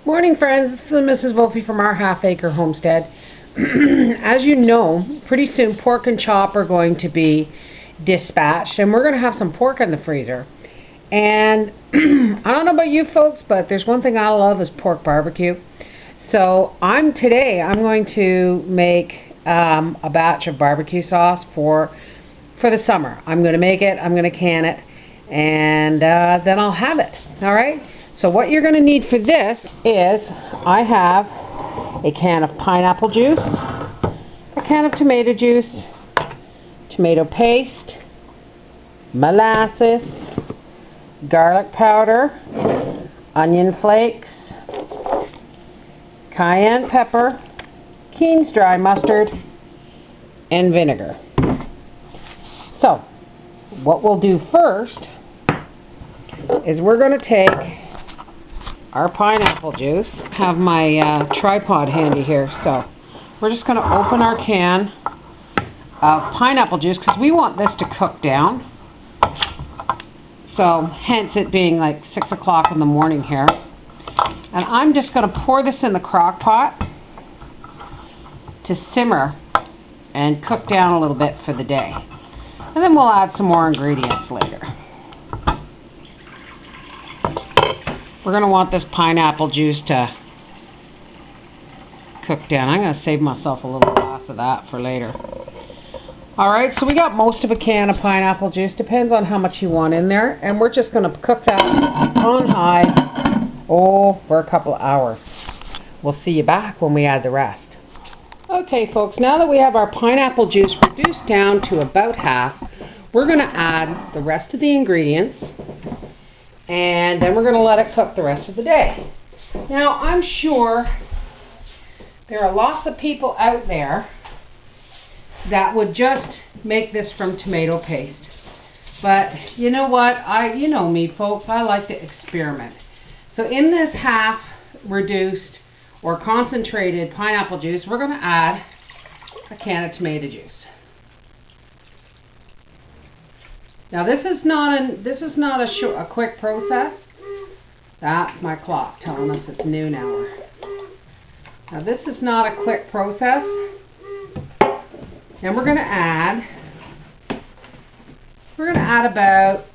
Morning, friends. This is Mrs. Wolfie from our half-acre homestead. As you know, pretty soon pork and chop are going to be dispatched, and we're going to have some pork in the freezer. And I don't know about you folks, but there's one thing I love is pork barbecue. So today I'm going to make a batch of barbecue sauce for the summer. I'm going to make it, I'm going to can it, and then I'll have it. All right. So what you're going to need for this is I have a can of pineapple juice, a can of tomato juice, tomato paste, molasses, garlic powder, onion flakes, cayenne pepper, Keen's dry mustard, and vinegar. So what we'll do first is we're going to take our pineapple juice. I have my tripod handy here, so we're just going to open our can of pineapple juice because we want this to cook down. So hence it being like 6 o'clock in the morning here. And I'm just going to pour this in the crock pot to simmer and cook down a little bit for the day. And then we'll add some more ingredients later. We're going to want this pineapple juice to cook down. I'm going to save myself a little glass of that for later. Alright, so we got most of a can of pineapple juice. Depends on how much you want in there. And we're just going to cook that on high, for a couple of hours. We'll see you back when we add the rest. Okay folks, now that we have our pineapple juice reduced down to about half, we're going to add the rest of the ingredients. And then we're going to let it cook the rest of the day. Now, I'm sure there are lots of people out there that would just make this from tomato paste. But you know what? You know me, folks. I like to experiment. So in this half reduced or concentrated pineapple juice, we're going to add a can of tomato juice. Now this is not a quick process. That's my clock telling us it's noon hour. Now this is not a quick process. Then we're going to add about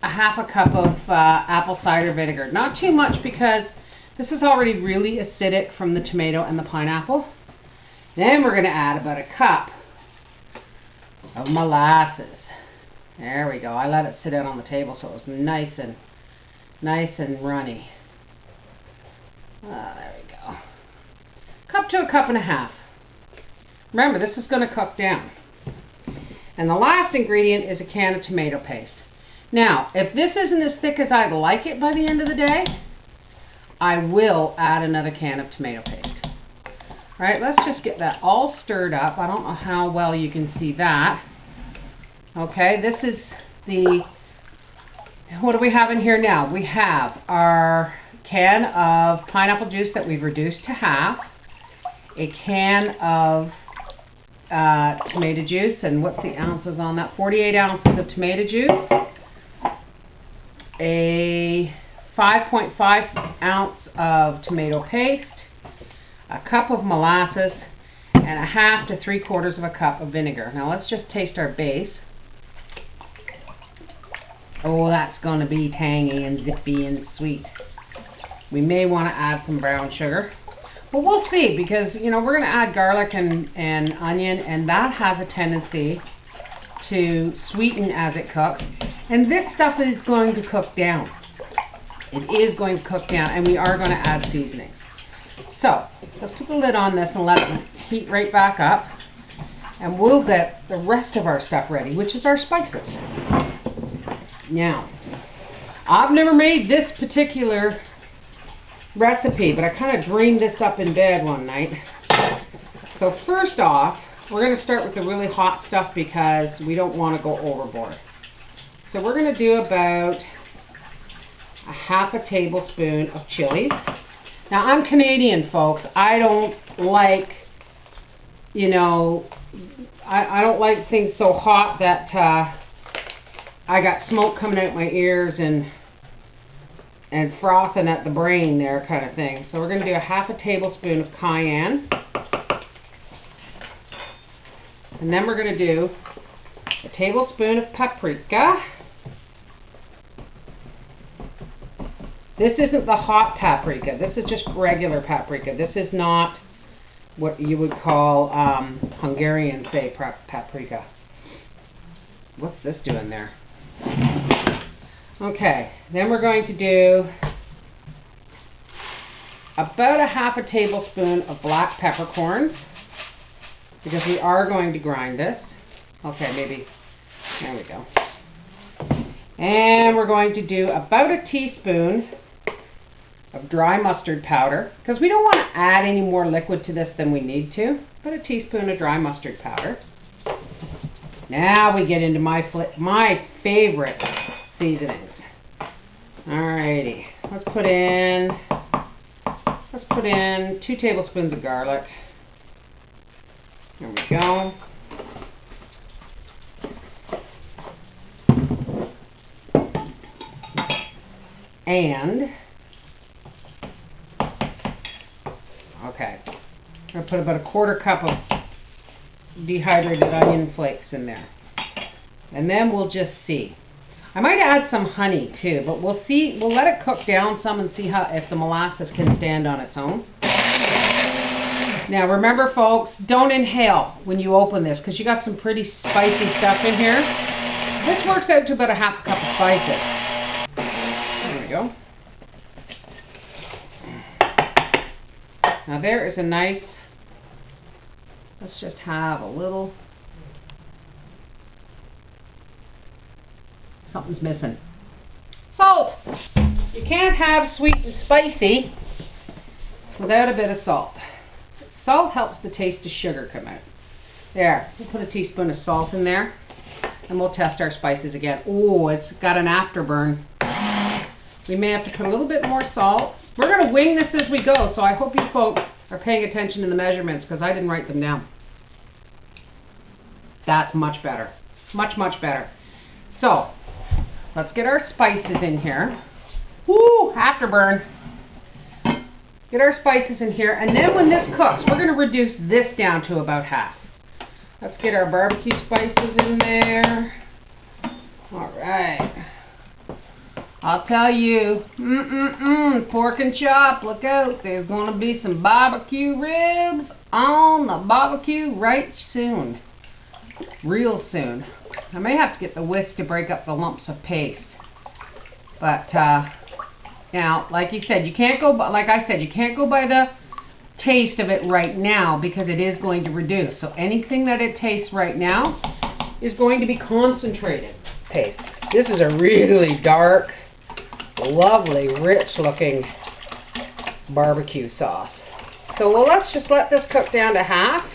a half a cup of apple cider vinegar. Not too much because this is already really acidic from the tomato and the pineapple. Then we're going to add about a cup of molasses. There we go. I let it sit out on the table so it was nice and runny. There we go. Cup to a cup and a half. Remember, this is going to cook down. And the last ingredient is a can of tomato paste. Now, if this isn't as thick as I'd like it by the end of the day, I will add another can of tomato paste. All right, let's just get that all stirred up. I don't know how well you can see that. Okay, this is what do we have in here now? We have our can of pineapple juice that we've reduced to half, a can of tomato juice, and what's the ounces on that? 48 ounces of tomato juice, a 5.5 ounce of tomato paste, a cup of molasses, and a half to 3/4 of a cup of vinegar. Now let's just taste our base. Oh, that's going to be tangy and zippy and sweet. We may want to add some brown sugar. But we'll see, because, you know, we're going to add garlic and onion, and that has a tendency to sweeten as it cooks. And this stuff is going to cook down. It is going to cook down, and we are going to add seasonings. So let's put the lid on this and let it heat right back up, and we'll get the rest of our stuff ready, which is our spices. Now, I've never made this particular recipe, but I kind of dreamed this up in bed one night. So first off, we're going to start with the really hot stuff because we don't want to go overboard. So we're going to do about a half a tablespoon of chilies. Now I'm Canadian, folks. I don't like, you know, I don't like things so hot that I got smoke coming out my ears and and frothing at the brain there kind of thing. So we're going to do a half a tablespoon of cayenne. And then we're going to do a tablespoon of paprika. This isn't the hot paprika. This is just regular paprika. This is not what you would call Hungarian, say, paprika. What's this doing there? Okay, then we're going to do about a half a tablespoon of black peppercorns, because we are going to grind this. Okay, maybe, there we go. And we're going to do about a teaspoon of dry mustard powder, because we don't want to add any more liquid to this than we need to. About a teaspoon of dry mustard powder. Now we get into my favorite seasonings. Alrighty, let's put in 2 tablespoons of garlic. There we go. And okay, I'm gonna put about a 1/4 cup of dehydrated onion flakes in there. And then we'll just see. I might add some honey too, but we'll see. We'll let it cook down some and see if the molasses can stand on its own. Now remember folks, don't inhale when you open this, because you got some pretty spicy stuff in here. This works out to about a half a cup of spices. There we go. Now there is a nice, let's just have a little, something's missing. Salt! You can't have sweet and spicy without a bit of salt. Salt helps the taste of sugar come out. There, we'll put a teaspoon of salt in there, and we'll test our spices again. Oh, it's got an afterburn. We may have to put a little bit more salt. We're going to wing this as we go, so I hope you folks are paying attention to the measurements, because I didn't write them down. That's much better. Much, much better. So, let's get our spices in here. Woo, afterburn. Get our spices in here, and then when this cooks, we're going to reduce this down to about half. Let's get our barbecue spices in there. All right. I'll tell you, pork and chop, look out. There's going to be some barbecue ribs on the barbecue right soon. Real soon. I may have to get the whisk to break up the lumps of paste. But, now, like you said, you can't go, like I said, you can't go by the taste of it right now, because it is going to reduce. So anything that it tastes right now is going to be concentrated paste. This is a really dark, lovely, rich looking barbecue sauce. So well, let's just let this cook down to half,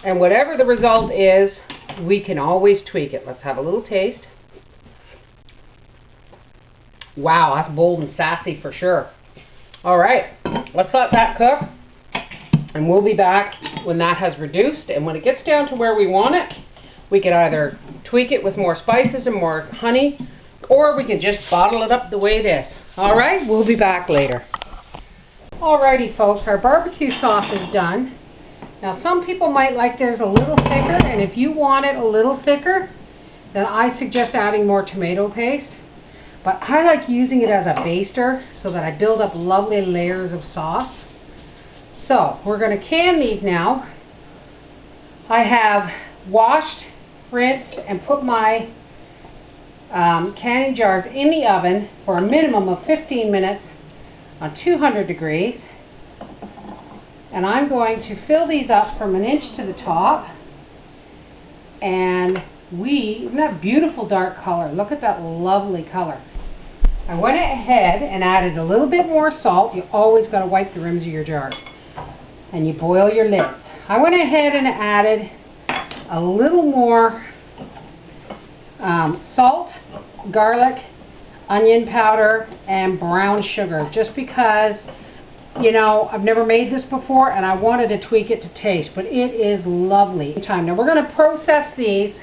and whatever the result is, we can always tweak it. Let's have a little taste. Wow, that's bold and sassy for sure. All right, let's let that cook, and we'll be back when that has reduced. And when it gets down to where we want it, we can either tweak it with more spices and more honey, or we can just bottle it up the way it is. All right, we'll be back later. Alrighty folks, our barbecue sauce is done. Now some people might like theirs a little thicker, and if you want it a little thicker, then I suggest adding more tomato paste. But I like using it as a baster so that I build up lovely layers of sauce. So we're going to can these now. I have washed, rinsed, and put my canning jars in the oven for a minimum of 15 minutes on 200 degrees. And I'm going to fill these up from 1 inch to the top. And isn't that beautiful dark color? Look at that lovely color. I went ahead and added a little bit more salt. You always got to wipe the rims of your jars. And you boil your lids. I went ahead and added a little more salt, garlic, onion powder, and brown sugar, just because, you know, I've never made this before and I wanted to tweak it to taste, but it is lovely. Now we're going to process these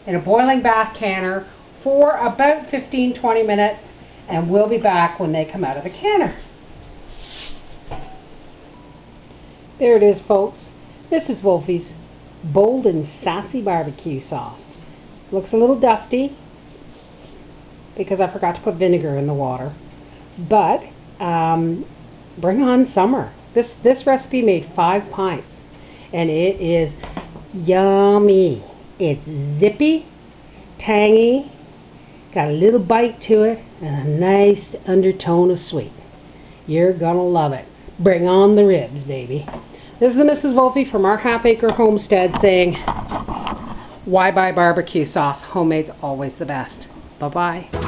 in a boiling bath canner for about 15-20 minutes, And we'll be back when they come out of the canner. There it is, folks. MrsVolfie's bold and sassy barbecue sauce. Looks a little dusty because I forgot to put vinegar in the water. But bring on summer. This recipe made 5 pints. And it is yummy. It's zippy, tangy, got a little bite to it, and a nice undertone of sweet. You're gonna love it. Bring on the ribs, baby. This is the Mrs. Volfie from our half-acre homestead saying, why buy barbecue sauce? Homemade's always the best. Bye-bye.